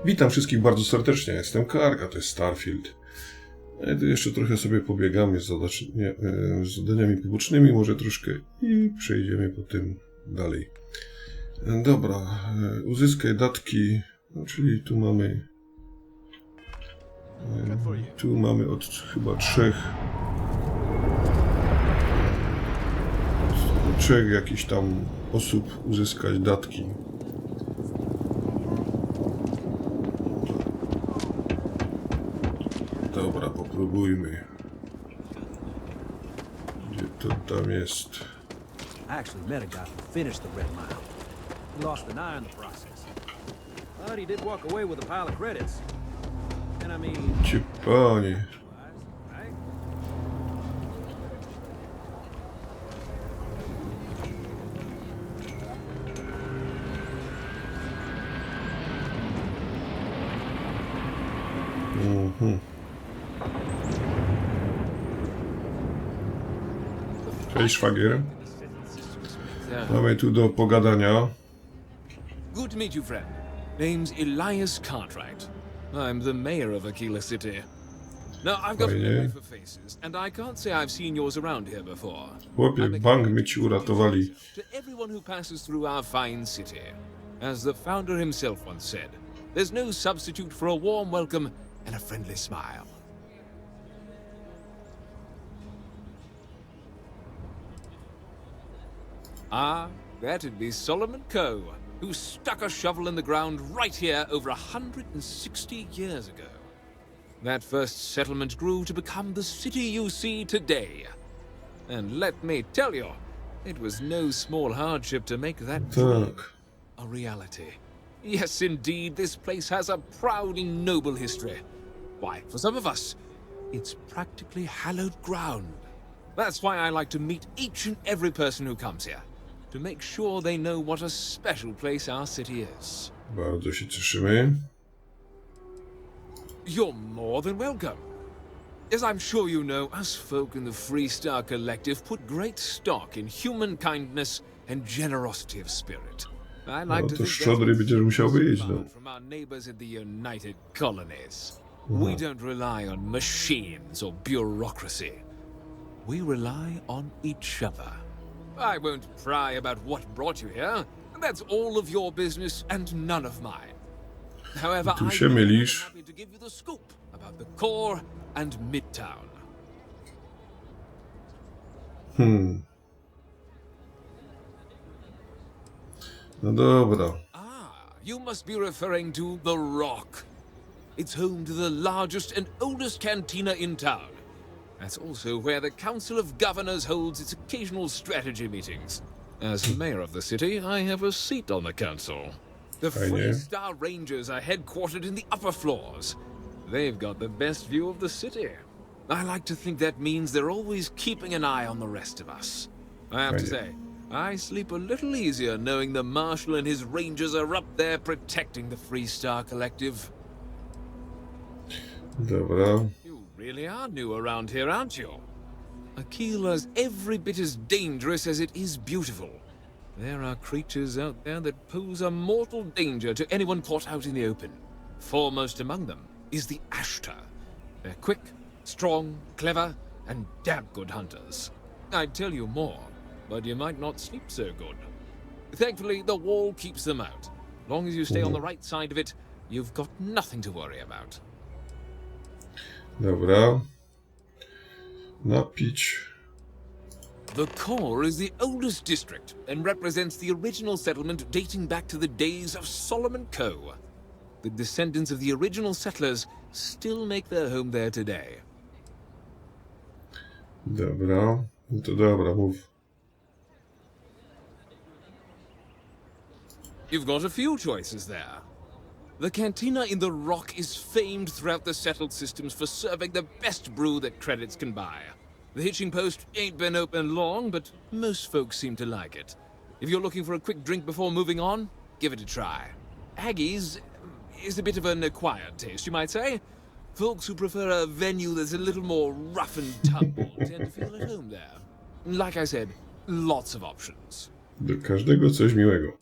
Witam wszystkich bardzo serdecznie, jestem Karga, to jest Starfield. Tu jeszcze trochę sobie pobiegamy z zadaniami pobocznymi, może troszkę i przejdziemy potem dalej. Dobra, uzyskaj datki, no, czyli tu mamy od chyba trzech jakichś tam osób uzyskać datki. Dobra, popróbujmy. Gdzie to tam jest? I actually met a guy who finished the Red Mile. He lost an eye in the process. But he did walk away with a pile of credits. And I mean... Ci panie. Right? Cześć, szwagier. Mamy tu do pogadania. Good to meet you, friend. Name's Elias Cartwright. I'm the mayor of Aquila City. Now, I've got a memory for faces, and I can't say I've seen yours around here before. Chłopie, bank my ci uratowali. To everyone who passes through our fine city. As the founder himself once said, there's no substitute for a warm welcome and a friendly smile. Ah, that'd be Solomon Coe, who stuck a shovel in the ground right here over 160 years ago. That first settlement grew to become the city you see today. And let me tell you, it was no small hardship to make that dream a reality. Yes, indeed, this place has a proud and noble history. Why, for some of us, it's practically hallowed ground. That's why I like to meet each and every person who comes here, to make sure they know what a special place our city is. Bardzo się cieszymy. You're more than welcome. As I'm sure you know, us folk in the Free Star Collective put great stock in human kindness and generosity of spirit. I like No to to think szczodry będziesz musiał być, no. from our neighbors in the United Colonies. We don't rely on machines or bureaucracy. We rely on each other. I won't pry about what brought you here. That's all of your business and none of mine. However, Tu I'm się mylisz. happy to give you the scoop about the core and Midtown. No dobra. Ah, you must be referring to The Rock. It's home to the largest and oldest cantina in town. That's also where the Council of Governors holds its occasional strategy meetings. As mayor of the city, I have a seat on the council. The Free Star Rangers are headquartered in the upper floors. They've got the best view of the city. I like to think that means they're always keeping an eye on the rest of us. I have to say, I sleep a little easier knowing the Marshal and his Rangers are up there protecting the Free Star Collective. Dobra. You really are new around here, aren't you? Aquila's every bit as dangerous as it is beautiful. There are creatures out there that pose a mortal danger to anyone caught out in the open. Foremost among them is the Ashtar. They're quick, strong, clever, and damn good hunters. I'd tell you more, but you might not sleep so good. Thankfully, the wall keeps them out. Long as you stay on the right side of it, you've got nothing to worry about. Dobra. Napić. The core is the oldest district and represents the original settlement dating back to the days of Solomon Coe. The descendants of the original settlers still make their home there today. Dobra. No to dobra, mów. You've got a few choices there. The cantina in the Rock is famed throughout the settled systems for serving the best brew that credits can buy. The hitching post ain't been open long, but most folks seem to like it. If you're looking for a quick drink before moving on, give it a try. Aggie's is a bit of an acquired taste, you might say. Folks who prefer a venue that's a little more rough and tumble tend to feel at home there. Like I said, lots of options. Do każdego coś miłego.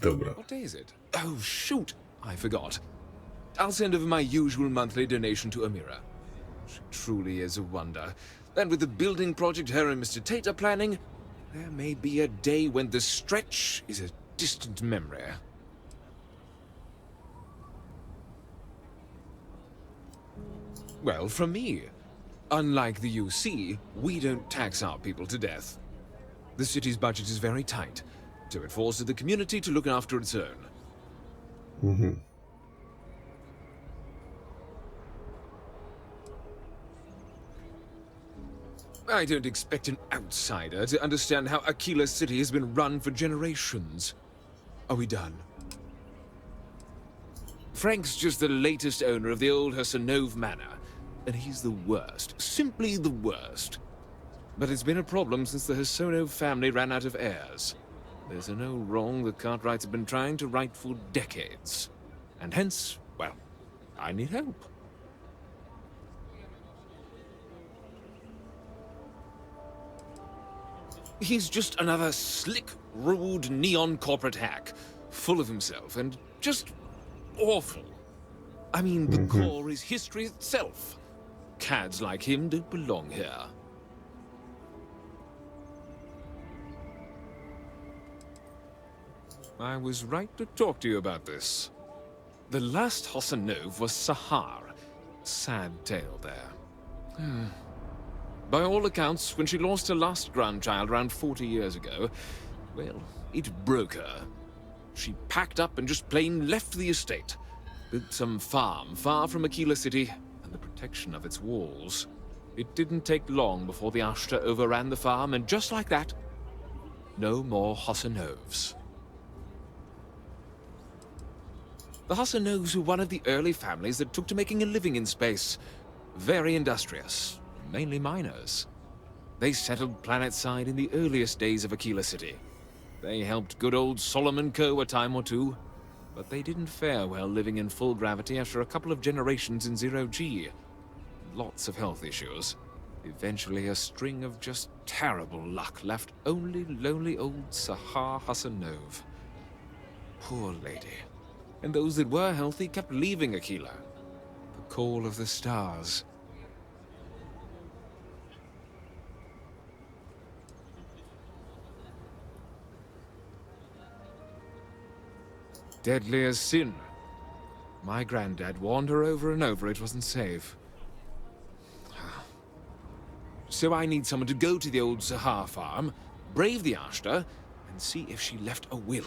Dobra. What day is it? Oh, shoot. I forgot. I'll send over my usual monthly donation to Amira. She truly is a wonder. And with the building project her and Mr. Tate are planning, there may be a day when the stretch is a distant memory. Well, from me. Unlike the UC, we don't tax our people to death. The city's budget is very tight, so it falls to the community to look after its own. Mhm. I don't expect an outsider to understand how Aquila City has been run for generations. Are we done? Frank's just the latest owner of the old Hassanov Manor, and he's the worst. Simply the worst. But it's been a problem since the Hassanov family ran out of heirs. There's an old wrong the Cartwrights have been trying to right for decades. And hence, well, I need help. He's just another slick, rude, neon corporate hack, full of himself and just awful. I mean, the core is history itself. Cads like him don't belong here. I was right to talk to you about this. The last Hassanov was Sahar. Sad tale there. By all accounts, when she lost her last grandchild around 40 years ago, well, it broke her. She packed up and just plain left the estate. Built some farm far from Aquila City and the protection of its walls. It didn't take long before the Ashta overran the farm, and just like that, no more Hassanovs. The Hassanovs were one of the early families that took to making a living in space. Very industrious. Mainly miners. They settled planetside in the earliest days of Aquila City. They helped good old Solomon Co. a time or two, but they didn't fare well living in full gravity after a couple of generations in zero-G. Lots of health issues. Eventually a string of just terrible luck left only lonely old Sahar Hassanov. Poor lady. And those that were healthy kept leaving Aquila. The call of the stars. Deadly as sin. My granddad warned her over and over it wasn't safe. So I need someone to go to the old Sahar farm, brave the Ashta, and see if she left a will.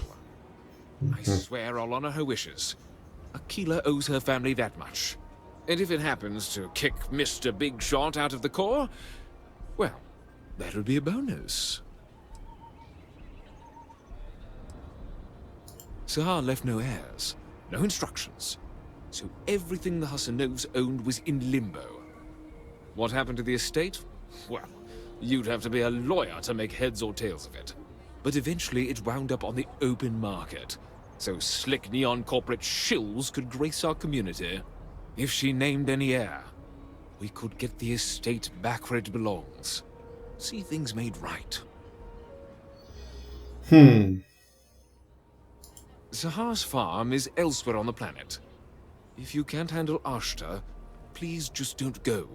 I swear I'll honor her wishes. Aquila owes her family that much. And if it happens to kick Mr. Big Shot out of the core, well, that'll be a bonus. Sahar left no heirs, no instructions, so everything the Hassanovs owned was in limbo. What happened to the estate? Well, you'd have to be a lawyer to make heads or tails of it. But eventually it wound up on the open market, so slick neon corporate shills could grace our community. If she named any heir, we could get the estate back where it belongs. See things made right. Sahar's farm is elsewhere on the planet. If you can't handle Ashta, please just don't go.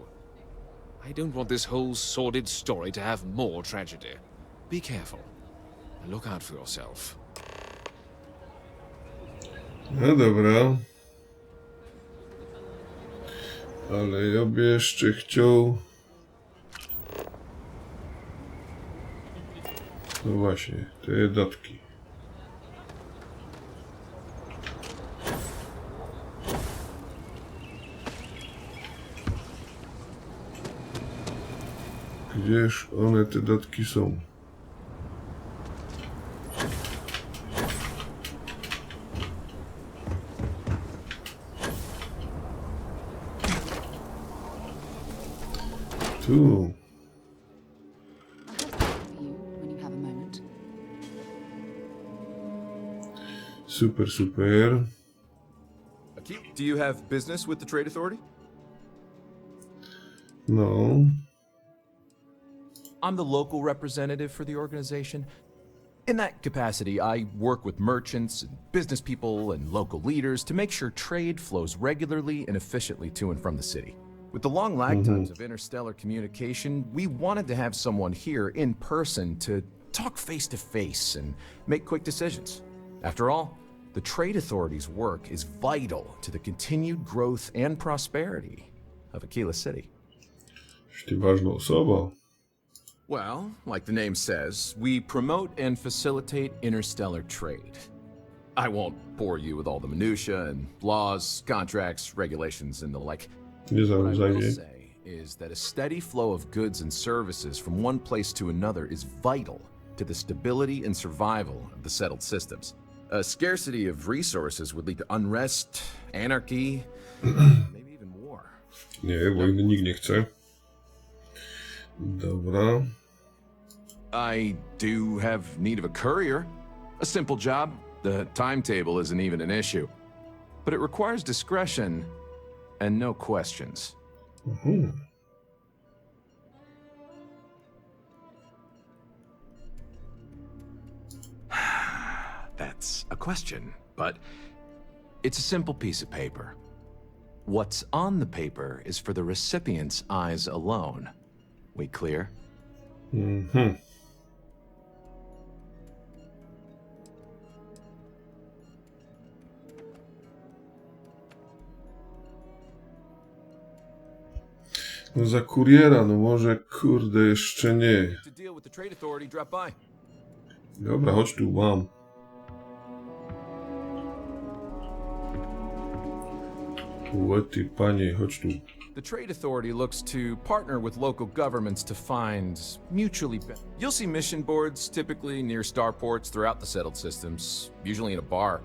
I don't want this whole sordid story to have more tragedy. Be careful. And look out for yourself. No dobra. Ale ja by jeszcze chciał... No właśnie, te datki. Gdzież one, te datki, są? Tu. Super, super. Do you have business with the Trade Authority? No. I'm the local representative for the organization, In that capacity, I work with merchants and business people and local leaders to make sure trade flows regularly and efficiently to and from the city. With the long lag times of interstellar communication, we wanted to have someone here in person to talk face to face and make quick decisions. After all, the trade authority's work is vital to the continued growth and prosperity of Aquila City. Ty ważna osoba. Well, like the name says, we promote and facilitate interstellar trade. I won't bore you with all the minutiae and laws, contracts, regulations, and the like. Nie What I will zanudzaj say is that a steady flow of goods and services from one place to another is vital to the stability and survival of the settled systems. A scarcity of resources would lead to unrest, anarchy, maybe even war. Nie, wojny nikt nie chce. Dobra. I do have need of a courier. A simple job. The timetable isn't even an issue. But it requires discretion and no questions. That's a question, but it's a simple piece of paper. What's on the paper is for the recipient's eyes alone. We clear? No za kuriera, no może kurde jeszcze nie. To deal with the trade authority, drop by. Dobra, chodź tu, mam. Łety, panie, chodź tu. The trade authority looks to partner with local governments to find mutually You'll see mission boards typically near starports throughout the settled systems, usually in a bar.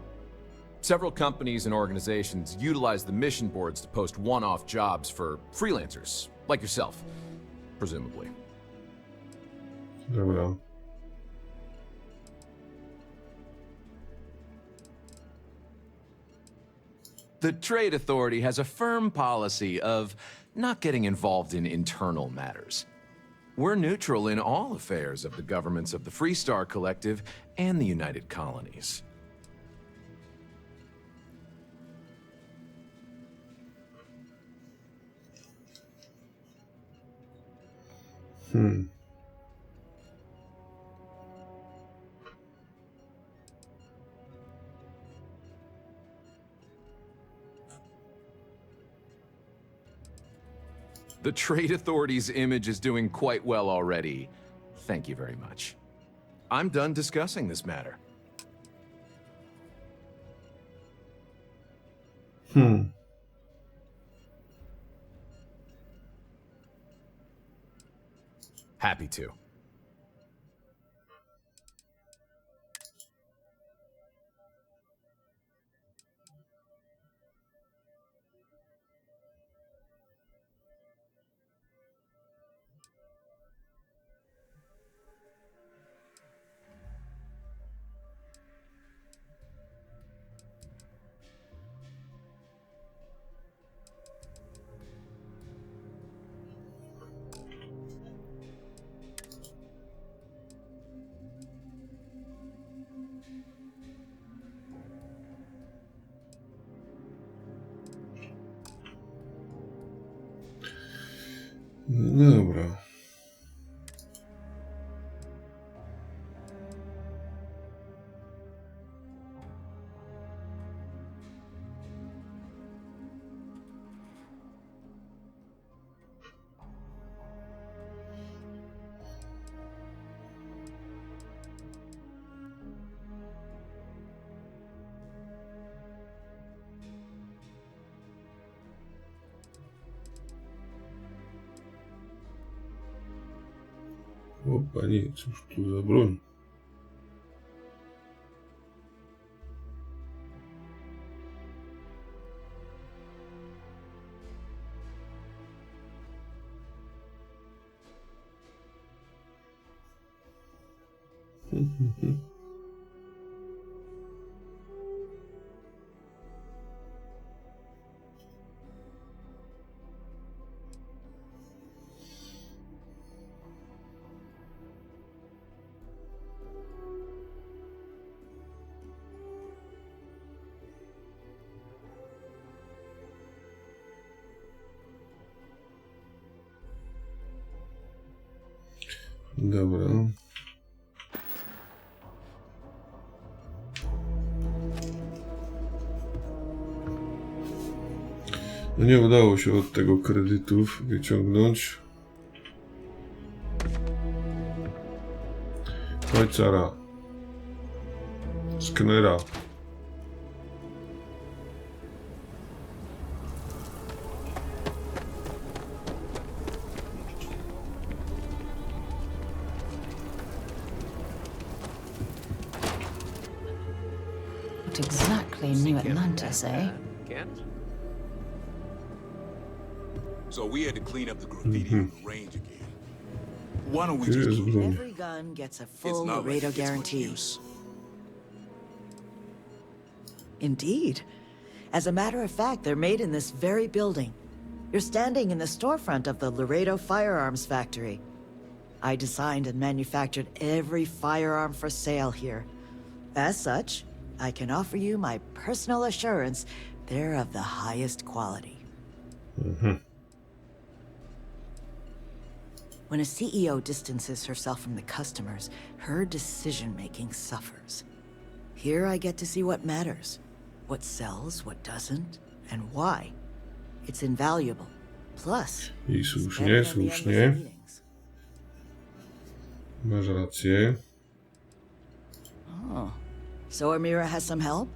Several companies and organizations utilize the mission boards to post one-off jobs for freelancers, like yourself, presumably. Dobra. The Trade Authority has a firm policy of not getting involved in internal matters. We're neutral in all affairs of the governments of the Freestar Collective and the United Colonies. The Trade Authority's image is doing quite well already. Thank you very much. I'm done discussing this matter. Happy to. Dobra. O panie, cóż tu za broń? Dobra. No nie udało się od tego kredytów wyciągnąć. Chodź, Sara. Skenera. Not exactly New Atlantis, eh? So we had to clean up the graffiti on the range again. Why don't we just Jest keep broń. Every gun gets a It's full not Laredo like it's for guarantee. use. Indeed. As a matter of fact, they're made in this very building. You're standing in the storefront of the Laredo Firearms Factory. I designed and manufactured every firearm for sale here. As such, I can offer you my personal assurance they're of the highest quality. When a CEO distances herself from the customers, her decision-making suffers. Here I get to see what matters, what sells, what doesn't, and why. It's invaluable. Plus, I it's słusznie, better than the słusznie. endless meetings. Masz rację. Oh, so Amira has some help?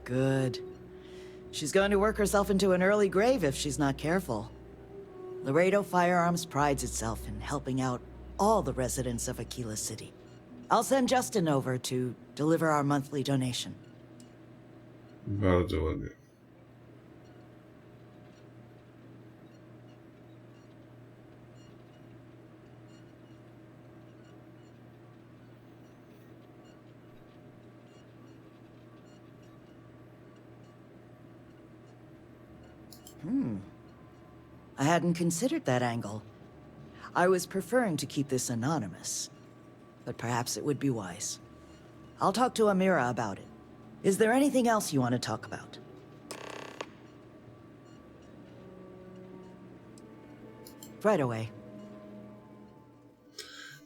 Good. She's going to work herself into an early grave if she's not careful. Laredo Firearms prides itself in helping out all the residents of Aquila City. I'll send Justin over to deliver our monthly donation. Bardzo ładnie. I hadn't considered that angle. I was preferring to keep this anonymous, but perhaps it would be wise. I'll talk to Amira about it. Is there anything else you want to talk about? Right away.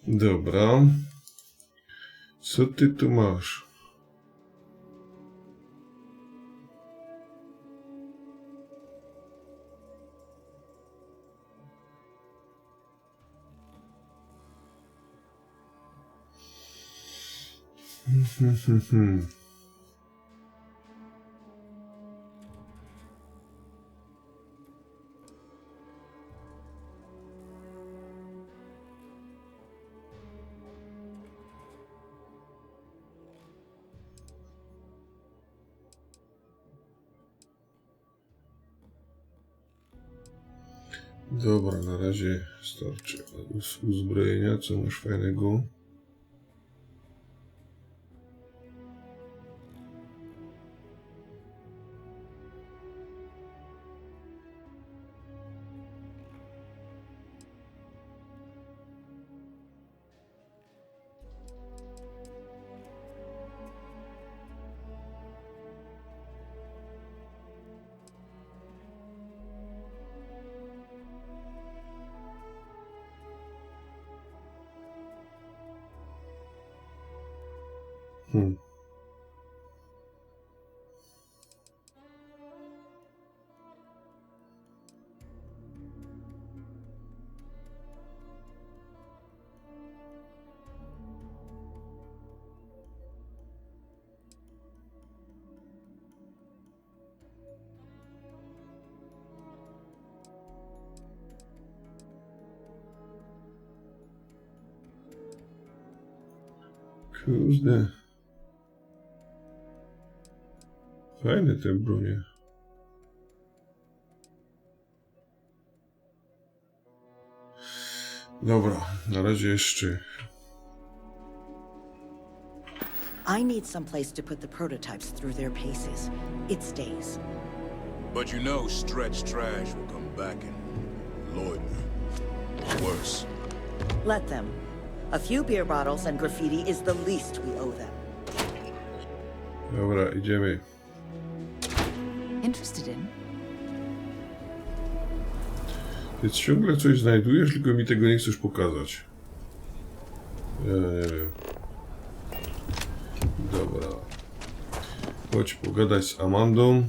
Dobra. Co ty tu masz? Dobra, na razie starczy uzbrojenia. Co masz fajnego? Kurde. Fajne te bronie. Dobra, na razie jeszcze. I need some place to put the prototypes through their paces. It stays. But you know stretched trash will come back and Lloyd me. Worse. Let them. A few beer bottles and graffiti is the least we owe them. Dobra, idziemy. Interested in? Ty ciągle coś znajdujesz, tylko mi tego nie chcesz pokazać. Ja nie wiem. Dobra. Chodź pogadać z Amandą.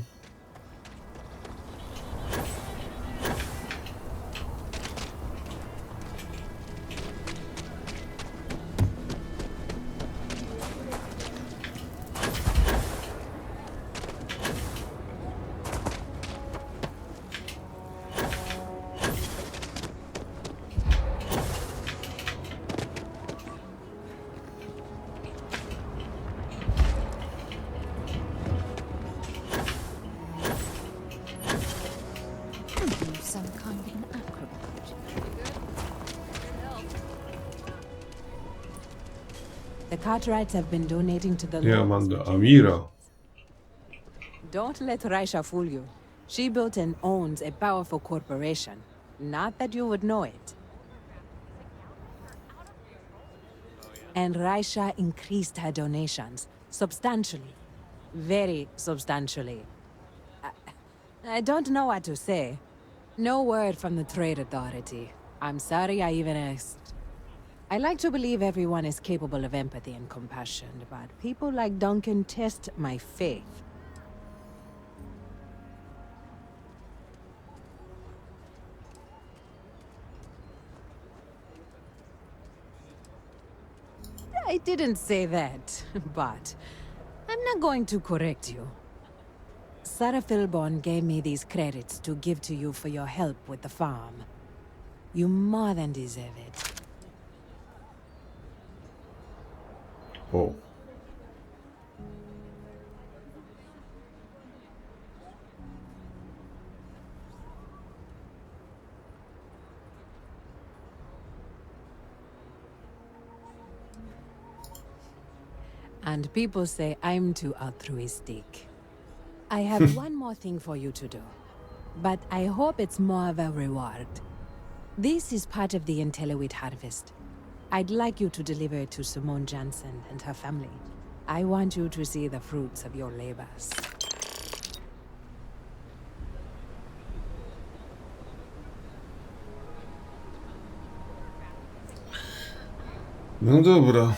Some kind of an acrobat. The Cartwrights have been donating to the Nie Lord's Amanda, Amira. Don't let Raisha fool you. She built and owns a powerful corporation. Not that you would know it. And Raisha increased her donations substantially. Very substantially. I don't know what to say. No word from the Trade Authority. I'm sorry I even asked. I like to believe everyone is capable of empathy and compassion, but people like Duncan test my faith. I didn't say that, but I'm not going to correct you. Sarah Philborn gave me these credits to give to you for your help with the farm. You more than deserve it. O. And people say I'm too altruistic. I have one more thing for you to do, but I hope it's more of a reward. This is part of the Intelliwheat harvest. I'd like you to deliver it to Simone Jansen and her family. I want you to see the fruits of your labors. No dobra.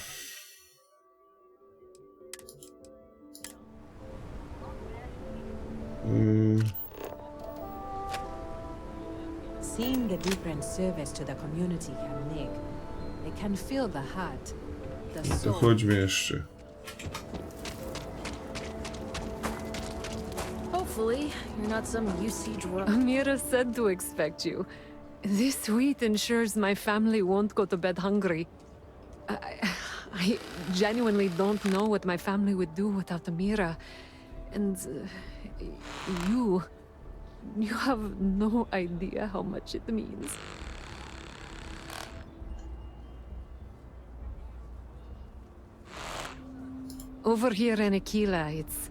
Seeing the different service to the community can make, it can fill the heart, the To soul. chodźmy jeszcze. Hopefully, you're not some UC drug. Amira said to expect you. This wheat ensures my family won't go to bed hungry. I genuinely don't know what my family would do without Amira. And you have no idea how much it means. Over here in Aquila, it's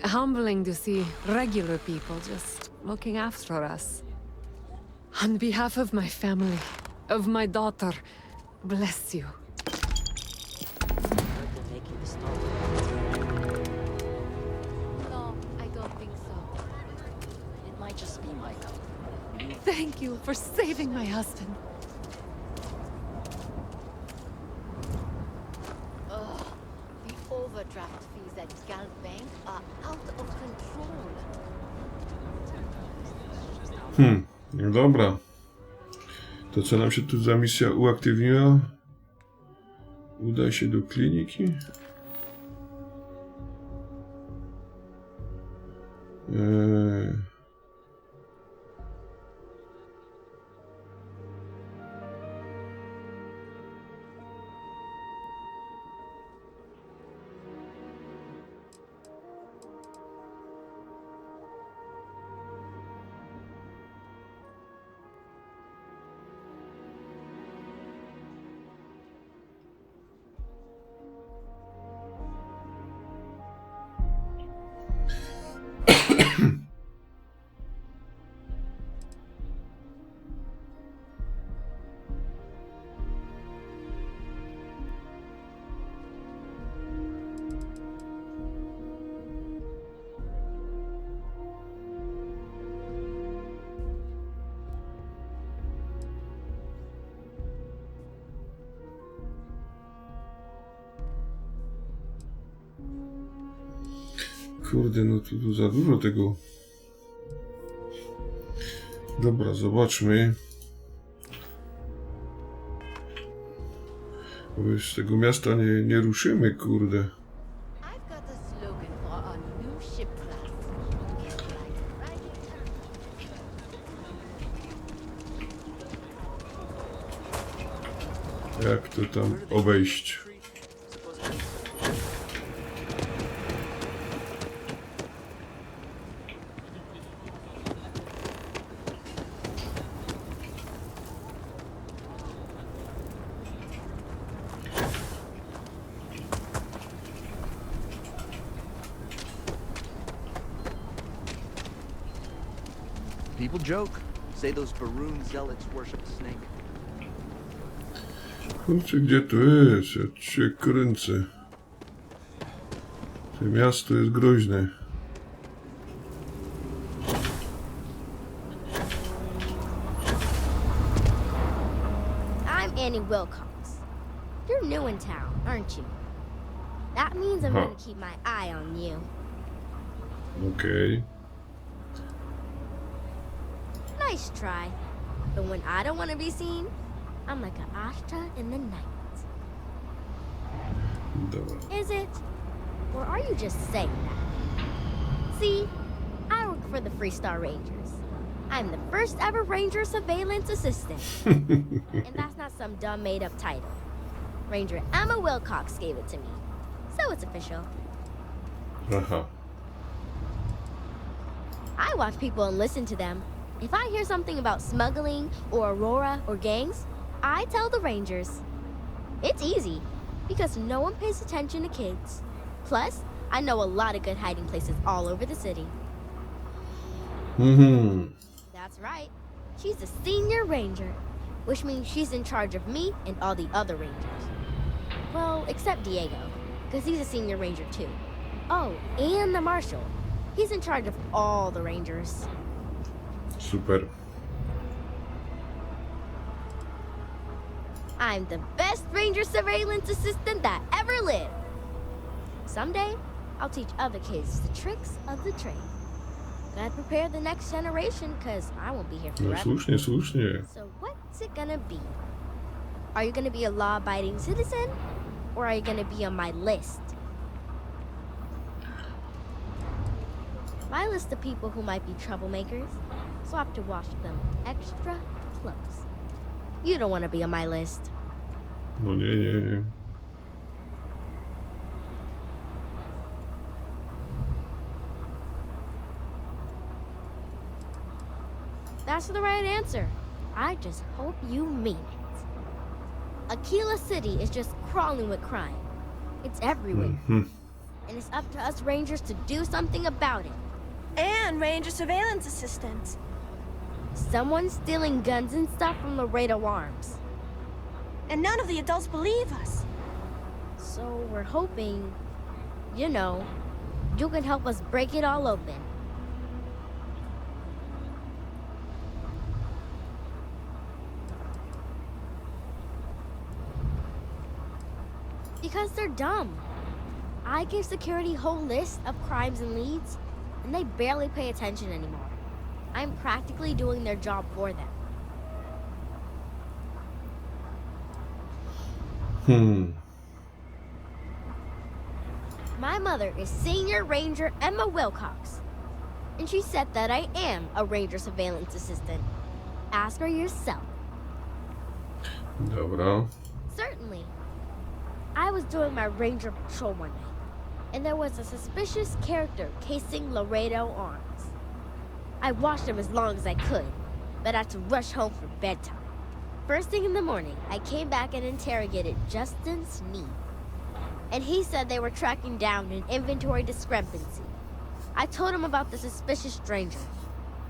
humbling to see regular people just looking after us. On behalf of my family, of my daughter, bless you. No, I don't think so. It might just be my cup. Thank you for saving my husband. Ugh, the overdraft fees at Gal Bank are out of control. No dobra. To co nam się tu za misja uaktywniła? Udaj się do kliniki. kurde, no tu za dużo tego. Dobra, zobaczmy. Bo z tego miasta nie ruszymy, kurde. I've got a slogan for our new ship class. Jak to tam obejść? People joke. Say those Baroon zealots worship a snake. Kurczę, gdzie to jest? Ja cię kręcę. To miasto jest groźne. I'm Annie Wilcox. You're new in town, aren't you? That means I'm gonna keep my eye on you. Okej. Nice try. But when I don't want to be seen, I'm like an Astra in the night. Dobra. Is it? Or are you just saying that? See, I work for the Freestar Rangers. I'm the first ever Ranger Surveillance Assistant. And that's not some dumb made-up title. Ranger Emma Wilcox gave it to me. So it's official. Aha. I watch people and listen to them. If I hear something about smuggling or Aurora or gangs, I tell the Rangers. It's easy, because no one pays attention to kids. Plus, I know a lot of good hiding places all over the city. That's right. She's a senior ranger, which means she's in charge of me and all the other rangers. Well, except Diego, because he's a senior ranger too. Oh, and the marshal. He's in charge of all the rangers. Super. I'm the best ranger surveillance assistant that ever lived. Someday, I'll teach other kids the tricks of the trade. Gotta prepare the next generation, because I won't be here No forever. słusznie, słusznie. So what's it gonna be? Are you gonna be a law-abiding citizen? Or are you gonna be on my list? My list of people who might be troublemakers, so I have to watch them extra close. You don't want to be on my list. No nie. That's the right answer. I just hope you mean it. Aquila City is just crawling with crime. It's everywhere. And it's up to us Rangers to do something about it. And Ranger Surveillance Assistant. Someone's stealing guns and stuff from Laredo Arms. And none of the adults believe us. So we're hoping, you know, you can help us break it all open. Because they're dumb. I gave security a whole list of crimes and leads, and they barely pay attention anymore. I'm practically doing their job for them. My mother is Senior Ranger Emma Wilcox, and she said that I am a Ranger Surveillance Assistant. Ask her yourself. Dobra. Certainly. I was doing my Ranger patrol one night, and there was a suspicious character casing Laredo Arms. I watched him as long as I could, but I had to rush home for bedtime. First thing in the morning, I came back and interrogated Justin Sneed. And he said they were tracking down an inventory discrepancy. I told him about the suspicious stranger,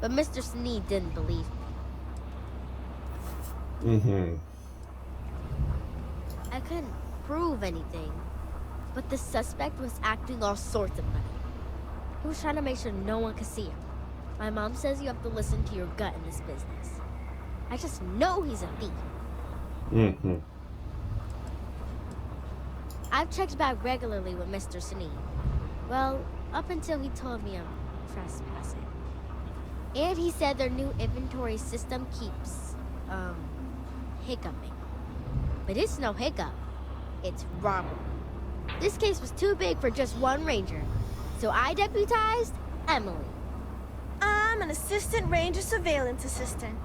but Mr. Sneed didn't believe me. I couldn't prove anything, but the suspect was acting all sorts of funny. He was trying to make sure no one could see him. My mom says you have to listen to your gut in this business. I just know he's a thief. I've checked back regularly with Mr. Sneed. Well, Up until he told me I'm trespassing. And he said their new inventory system keeps, hiccuping. But it's no hiccup. It's robbery. This case was too big for just one ranger, so I deputized Emily. I'm an assistant ranger surveillance assistant.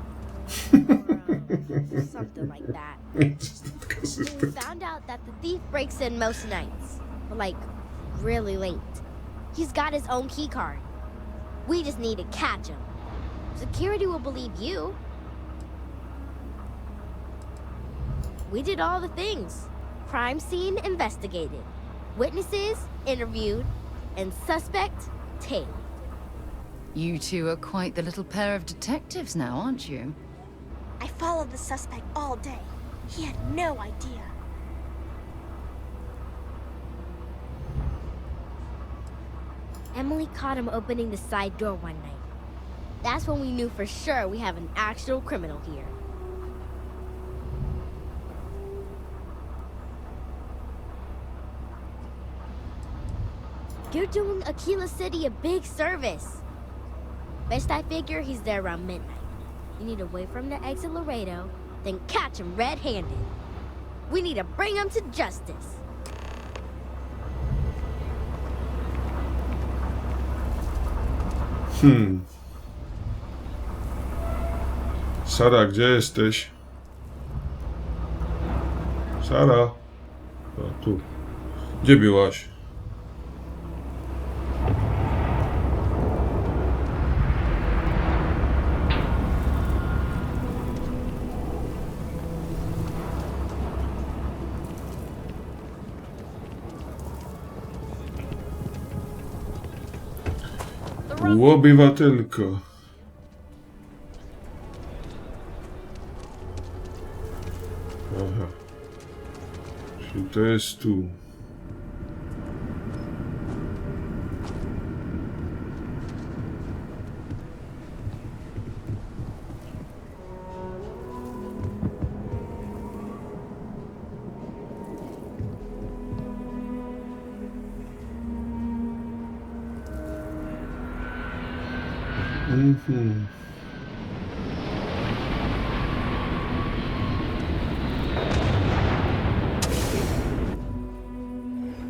Something like that. We found out that the thief breaks in most nights, but like really late. He's got his own key card. We just need to catch him. Security will believe you. We did all the things. Crime scene investigated. Witnesses interviewed. And suspect tailed. You two are quite the little pair of detectives now, aren't you? I followed the suspect all day. He had no idea. Emily caught him opening the side door one night. That's when we knew for sure we have an actual criminal here. You're doing Aquila City a big service. Best I figure he's there around midnight. You need to wait for him to exit Laredo, then catch him red-handed. We need to bring him to justice. Sara, gdzie jesteś? Sara? O, tu. Gdzie byłaś? Obywatelko. Aha. Czyli to jest tu.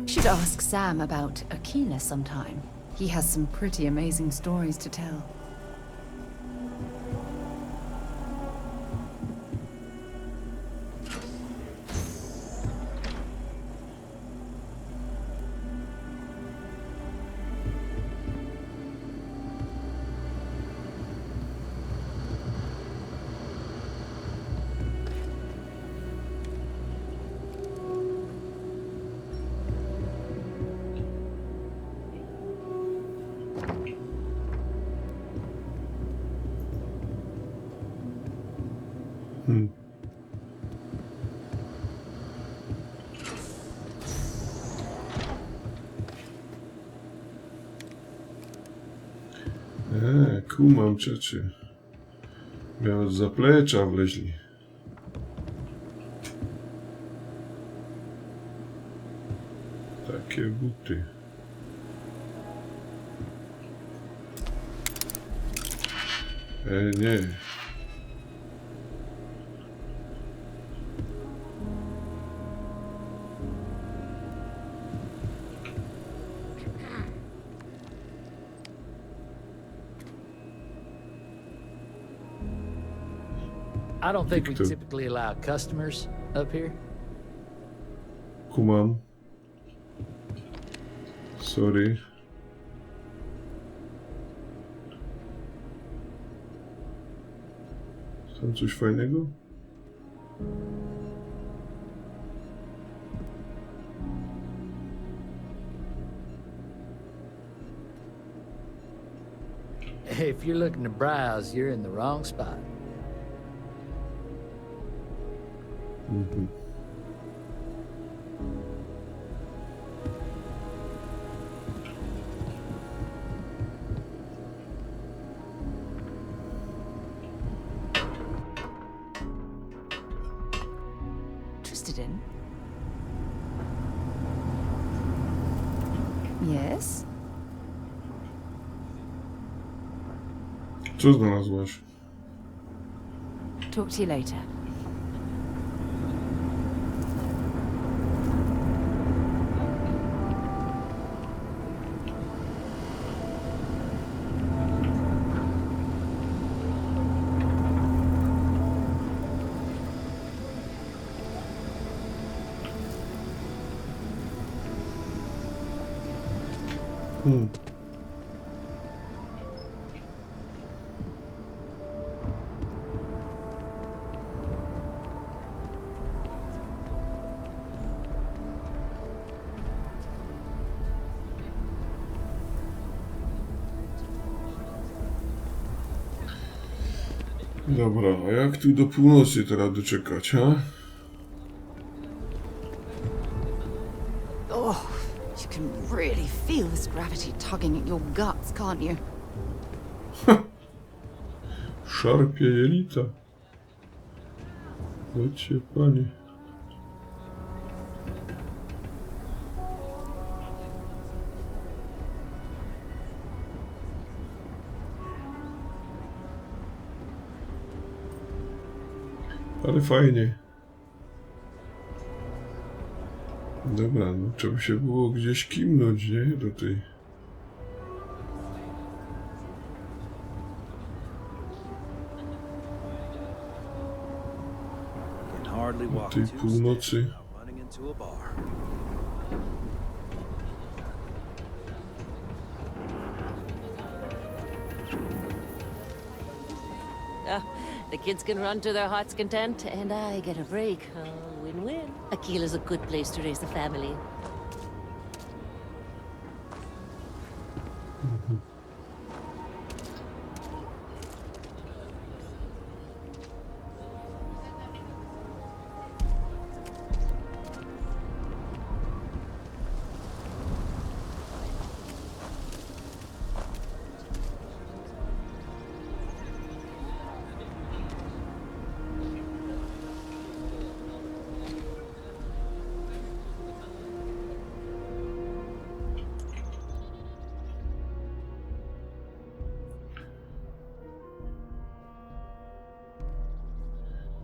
Should ask Sam about Aquila sometime. He has some pretty amazing stories to tell. Kumam ciocie. Miał z zaplecza wleźli. Takie buty. Nie. I don't think we typically allow customers up here. Kumam. Sorry. Tam coś fajnego? If you're looking to browse, you're in the wrong spot. Interested in? Yes? Co znalazłaś? Talk to you later. Dobra, a jak tu do północy teraz doczekać, ha? Oh, you can really feel this gravity tugging at your guts, can't you? Szarpie jelita. Chodźcie, panie. Ale fajnie. Dobra, no trzeba się było gdzieś kimnąć, nie? Do tej... Do tej północy. The kids can run to their heart's content, and I get a break. Win-win. Akila's a good place to raise the family.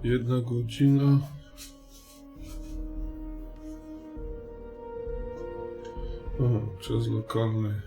Jedna godzina. Aha, czas lokalny.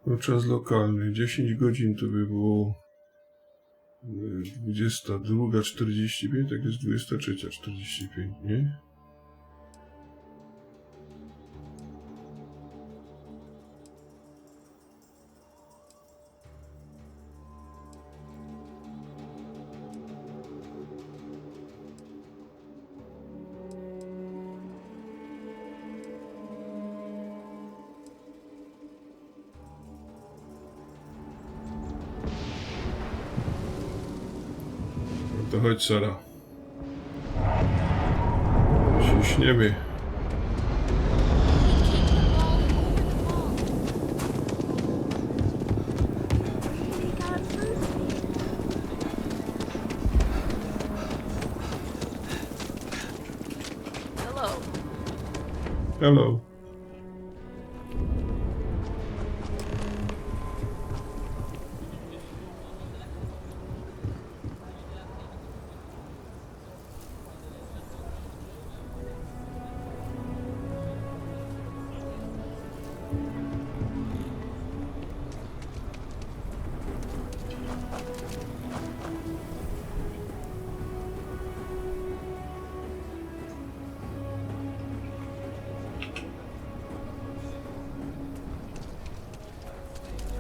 No, czas lokalny. 10 godzin to by było 22:45, tak jest 23:45, nie? To chodź, Sara. Śniemy. Hello. Hello.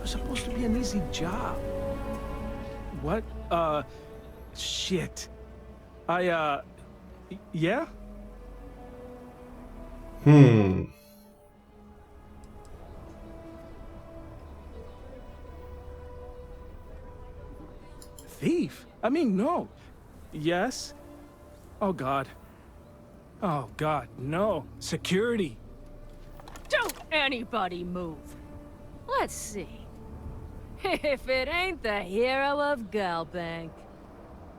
It's supposed to be an easy job. What? Shit. Yeah? thief. I mean, no. Yes? Oh, God. Oh, God, no. Security. Don't anybody move. Let's see. If it ain't the hero of Galbank.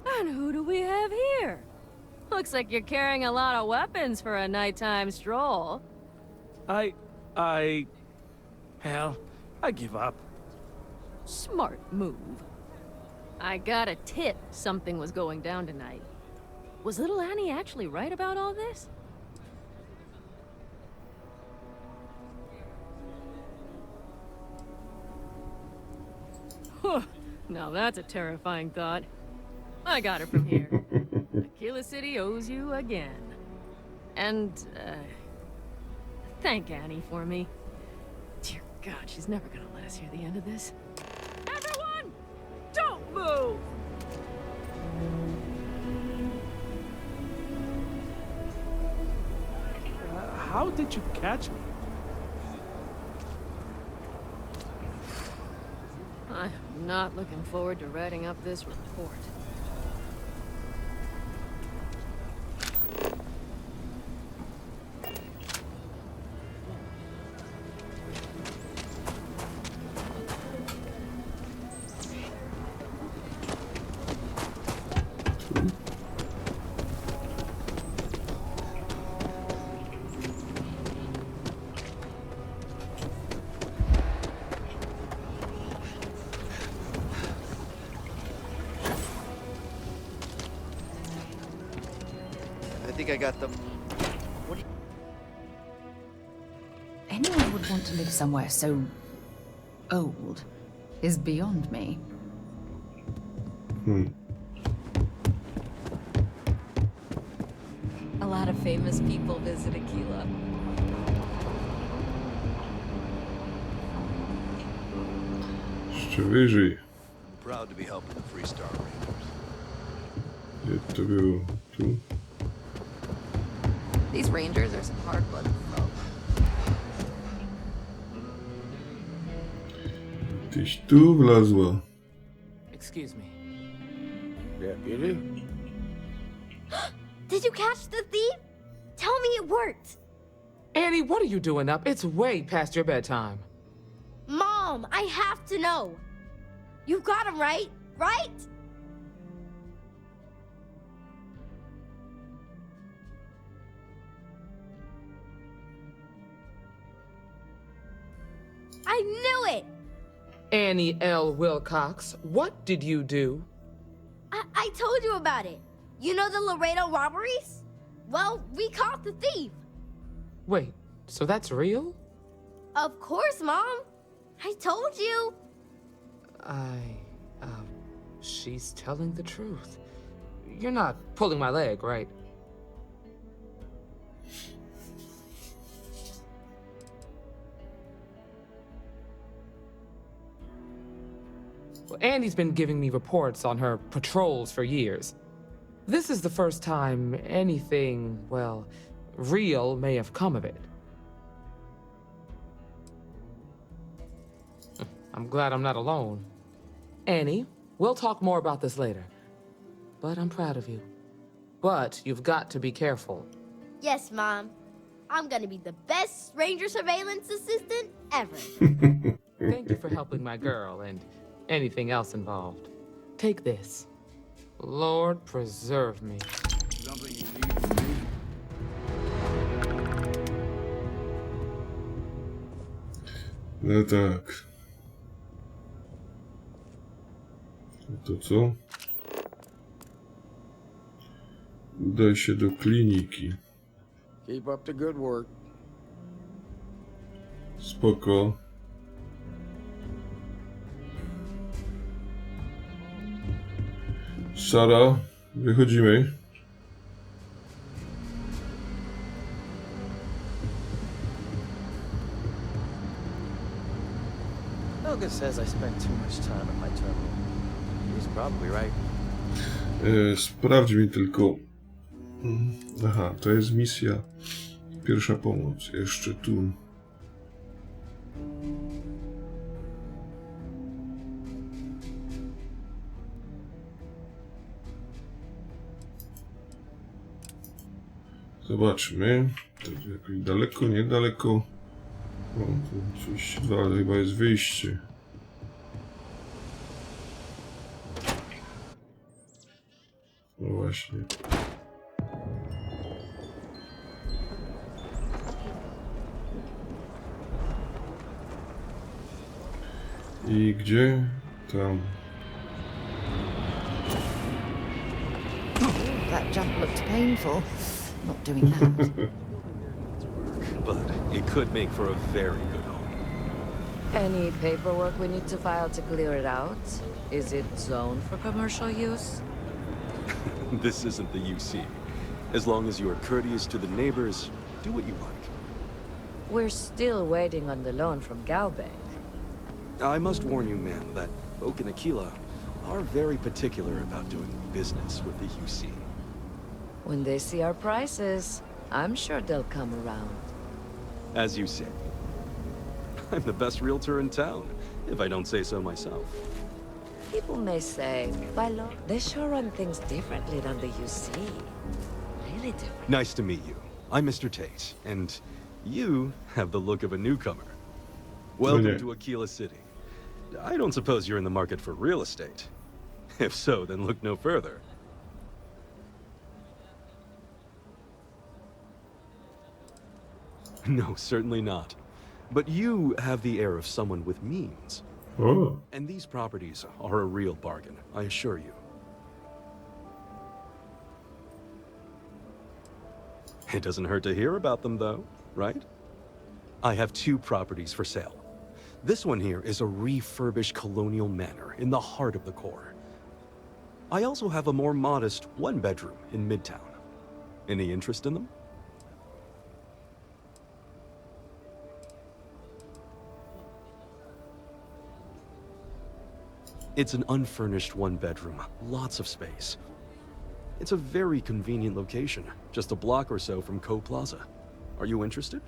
And who do we have here? Looks like you're carrying a lot of weapons for a nighttime stroll. Hell, I give up. Smart move. I got a tip something was going down tonight. Was little Annie actually right about all this? Now that's a terrifying thought. I got it from here. Aquila City owes you again. And, thank Annie for me. Dear God, she's never gonna let us hear the end of this. Everyone! Don't move! How did you catch me? I'm not looking forward to writing up this report. I think I got them. What do you... Anyone would want to live somewhere so old is beyond me. A lot of famous people visit Aquila. Jeszcze wyżej. Proud to be helping the Free Star Rangers. Gdzie to było? Tu? These rangers are some hard-blooded folk. Tyś tu wlazła. Excuse me. Deputy? Did you catch the thief? Tell me it worked. Annie, what are you doing up? It's way past your bedtime. Mom, I have to know. You got him right, right? I knew it! Annie L. Wilcox, what did you do? I told you about it. You know the Laredo robberies? Well, we caught the thief. Wait, so that's real? Of course, Mom. I told you. She's telling the truth. You're not pulling my leg, right? Well, Annie's been giving me reports on her patrols for years. This is the first time anything, well, real may have come of it. I'm glad I'm not alone. Annie, we'll talk more about this later. But I'm proud of you. But you've got to be careful. Yes, Mom. I'm gonna be the best ranger surveillance assistant ever. Thank you for helping my girl and anything else involved. Take this. Lord preserve me. Something you need from me? No tak. To co? Udaj się do kliniki. Keep up the good work. Spoko. Sara, wychodzimy. Helga says I spent too much time at my terminal. He's probably right. Sprawdź mi tylko. Aha, to jest misja. Pierwsza pomoc. Jeszcze tu. Zobaczmy. To jakoś daleko, niedaleko. O, tu 32, ale chyba jest wyjście. No właśnie. I gdzie? Tam. That jump looked painful. Not doing that. But it could make for a very good home. Any paperwork we need to file to clear it out? Is it zoned for commercial use? This isn't the UC. As long as you are courteous to the neighbors, do what you like. We're still waiting on the loan from Galbank. I must warn you, ma'am, that folk in Aquila are very particular about doing business with the UC. When they see our prices, I'm sure they'll come around. As you say. I'm the best realtor in town, if I don't say so myself. People may say, by law, they sure run things differently than the UC. Really different. Nice to meet you. I'm Mr. Tate, and you have the look of a newcomer. Welcome to Aquila City. I don't suppose you're in the market for real estate. If so, then look no further. No, certainly not. But you have the air of someone with means. Oh. And these properties are a real bargain, I assure you. It doesn't hurt to hear about them, though, right? I have 2 properties for sale. This one here is a refurbished colonial manor in the heart of the core. I also have a more modest 1-bedroom in Midtown. Any interest in them? It's an unfurnished 1-bedroom, lots of space. It's a very convenient location, just a block or so from Co Plaza. Are you interested?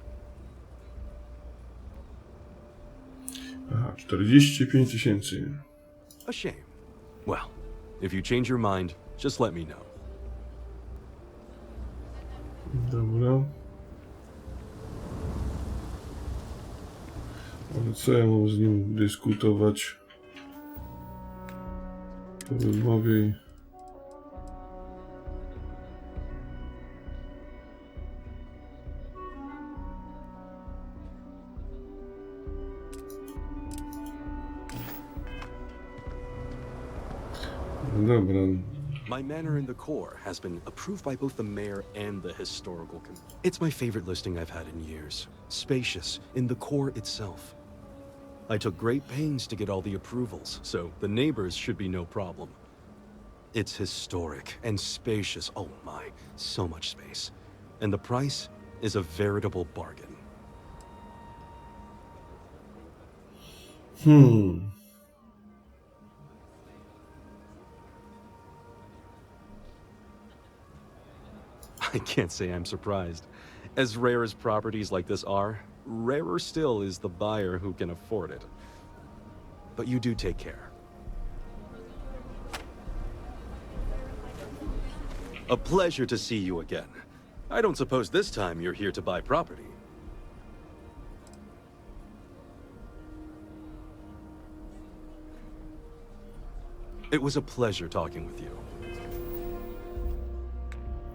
Aha, 45 000. A shame. Well, if you change your mind, just let me know. Dobra. Ale co ja mam z nim dyskutować? Porozmawiaj. Dobra. My manor in the core has been approved by both the mayor and the historical committee. It's my favorite listing I've had in years. Spacious in the core itself. I took great pains to get all the approvals, so the neighbors should be no problem. It's historic and spacious. Oh my, so much space. And the price is a veritable bargain. I can't say I'm surprised. As rare as properties like this are, rarer still is the buyer who can afford it. But you do take care. A pleasure to see you again. I don't suppose this time you're here to buy property. It was a pleasure talking with you.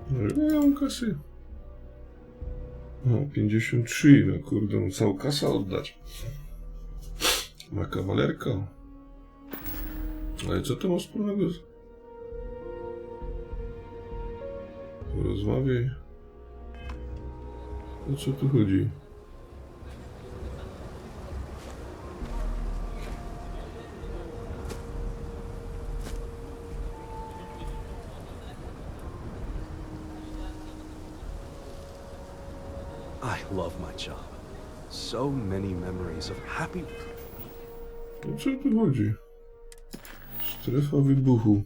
Nie mam kasy. O, 53, no kurde, no całą kasę oddać. Ma kawalerka. Ale co to ma wspólnego z... Porozmawiaj. O co tu chodzi? I love my job. So many memories of happy... O co tu chodzi? Strefa wybuchu.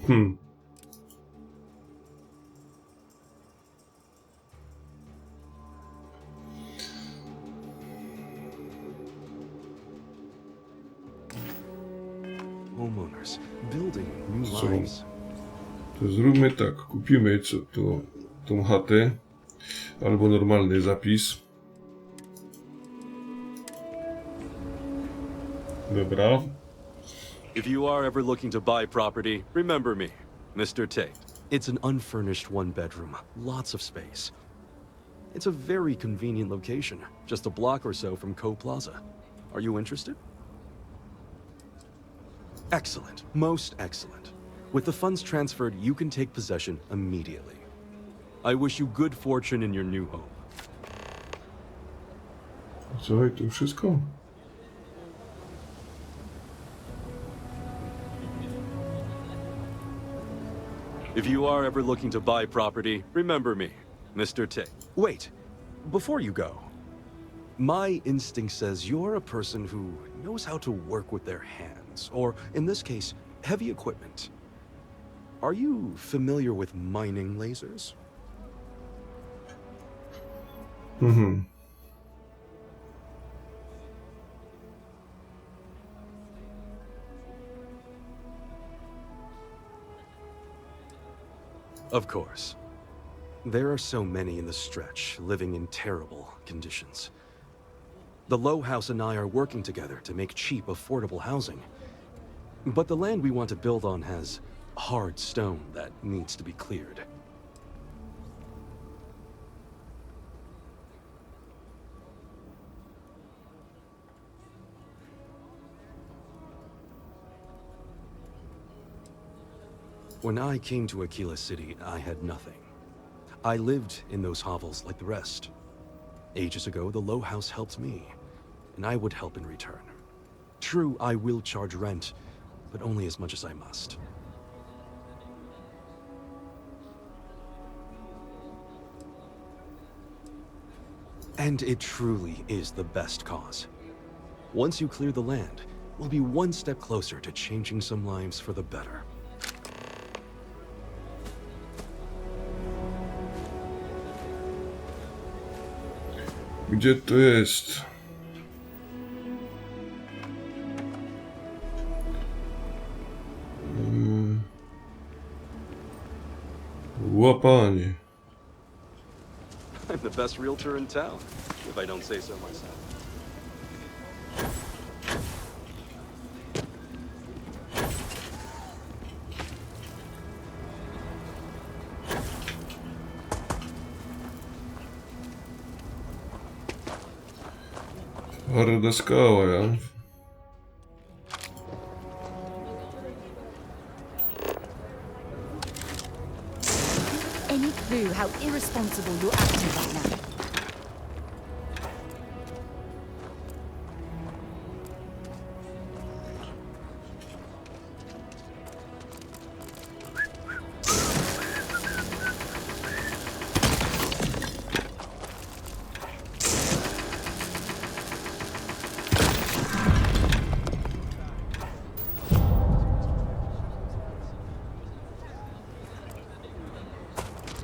Homeowners building new Co? lives. To zróbmy tak, kupimy tą chatę, albo normalny zapis. Dobra. If you are ever looking to buy property, remember me, Mr. Tate. It's an unfurnished one-bedroom, lots of space. It's a very convenient location, just a block or so from Co Plaza. Are you interested? Excellent, most excellent. With the funds transferred, you can take possession immediately. I wish you good fortune in your new home. Słuchaj, to wszystko? If you are ever looking to buy property, remember me, Mr. Tate. Wait, before you go, my instinct says you're a person who knows how to work with their hands, or in this case, heavy equipment. Are you familiar with mining lasers? Mhm. Of course. There are so many in the stretch, living in terrible conditions. The Low House and I are working together to make cheap, affordable housing. But the land we want to build on has hard stone that needs to be cleared. When I came to Aquila City, I had nothing. I lived in those hovels like the rest. Ages ago, the Low House helped me, and I would help in return. True, I will charge rent, but only as much as I must. And it truly is the best cause. Once you clear the land, we'll be one step closer to changing some lives for the better. Gdzie to jest? Łapanie. I'm the best realtor in town, if I don't say so myself. Twarda skała, ja. Any clue how irresponsible you're acting right now?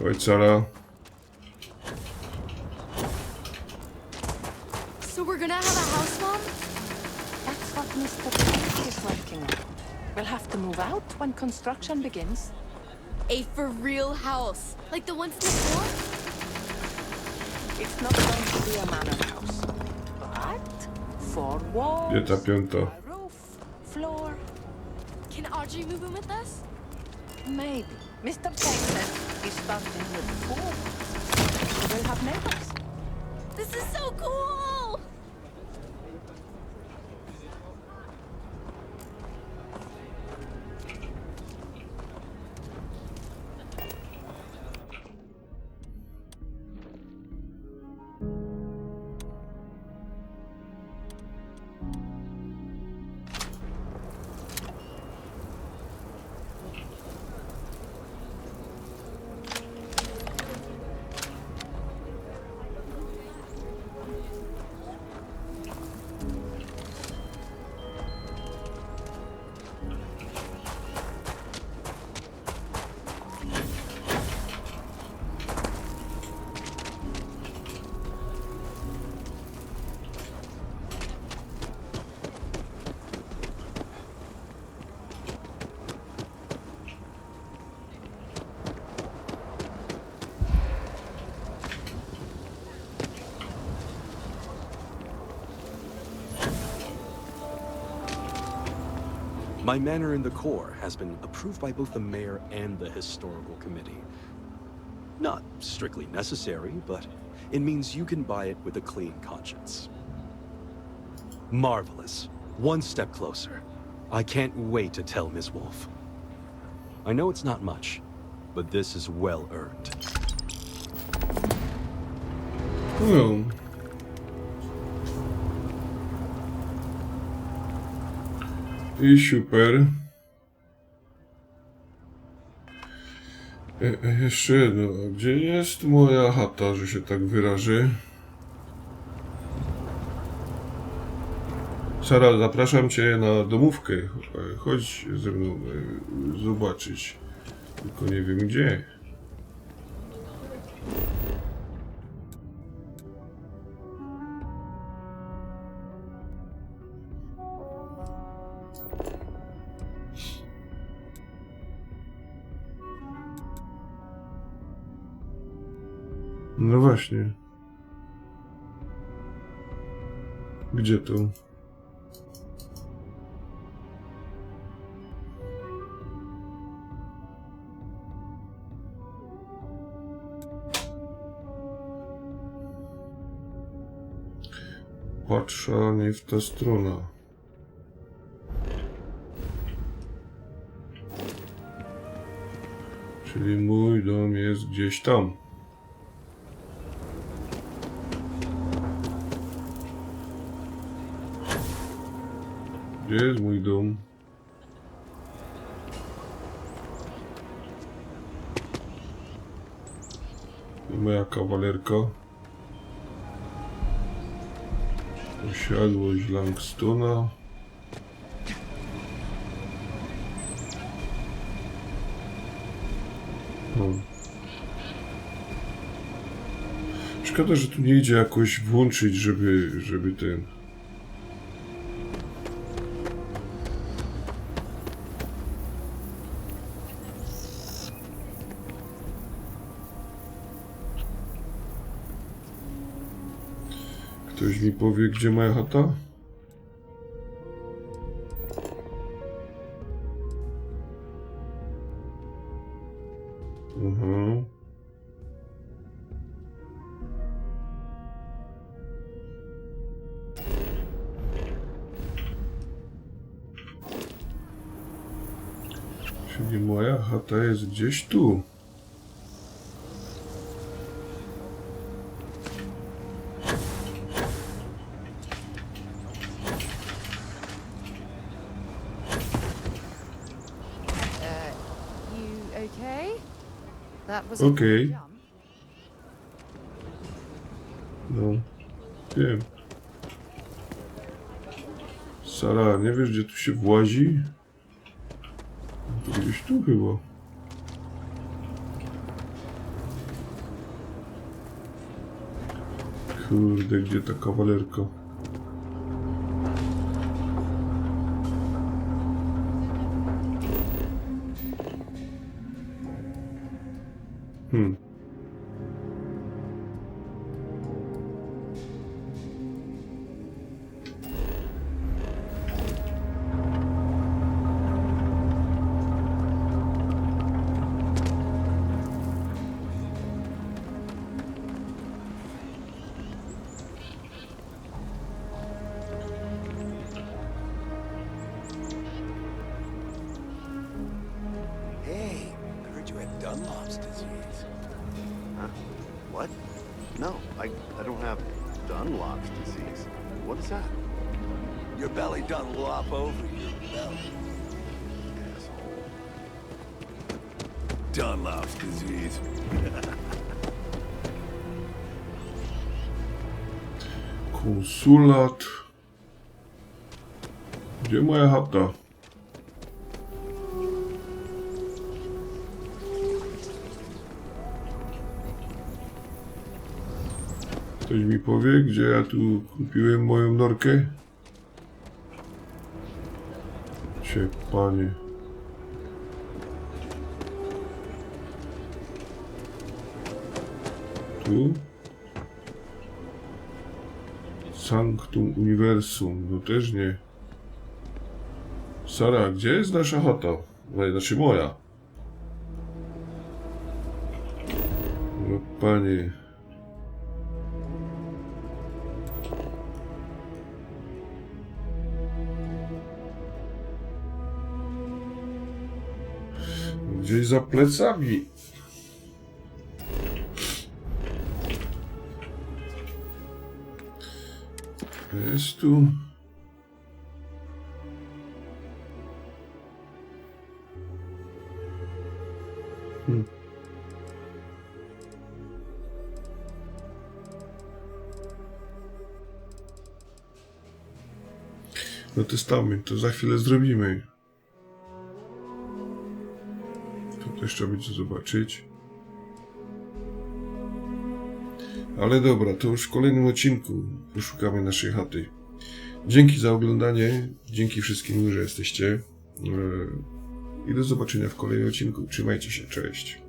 Oj, cara. So we're gonna have a house, Mom? That's what Mr. Tate is working on. We'll have to move out when construction begins. A for real house, like the ones before? It's not going to be a manor house, but 4 walls, Gdzie ta piąta? a roof, floor. Can Audrey move in with us? Maybe. Mr. Tate said he's starting with 4. We'll have neighbors. This is so cool! My manor in the core has been approved by both the mayor and the historical committee. Not strictly necessary, but it means you can buy it with a clean conscience. Marvelous. One step closer. I can't wait to tell Ms. Wolf. I know it's not much, but this is well earned. No. I super. Jeszcze jedno. Gdzie jest moja chata, że się tak wyrażę? Sara, zapraszam cię na domówkę. Chodź ze mną zobaczyć. Tylko nie wiem gdzie. No właśnie. Gdzie to? Patrzę, nie w ta strona. Czyli mój dom jest gdzieś tam. Gdzie jest mój dom? I moja kawalerka. Posiadłość Langstona. Szkoda, że tu nie idzie jakoś włączyć, żeby ten... Ktoś mi powie, gdzie moja chata? Czyli moja chata jest gdzieś tu. Okej. No, wiem. Sara, nie wiesz, gdzie tu się włazi? To gdzieś tu chyba. Kurde, gdzie ta kawalerka? Konsulat. Gdzie moja chata? Ktoś mi powie, gdzie ja tu kupiłem moją norkę? Cie, panie. Tu? Sanctum uniwersum, no też nie. Sara, gdzie jest nasza chata? Znaczy moja. No panie. Gdzieś za plecami. Jest tu. No testament, to za chwilę zrobimy. To jeszcze będzie zobaczyć. Ale dobra, to już w kolejnym odcinku poszukamy naszej chaty. Dzięki za oglądanie, dzięki wszystkim, że jesteście. I do zobaczenia w kolejnym odcinku. Trzymajcie się, cześć.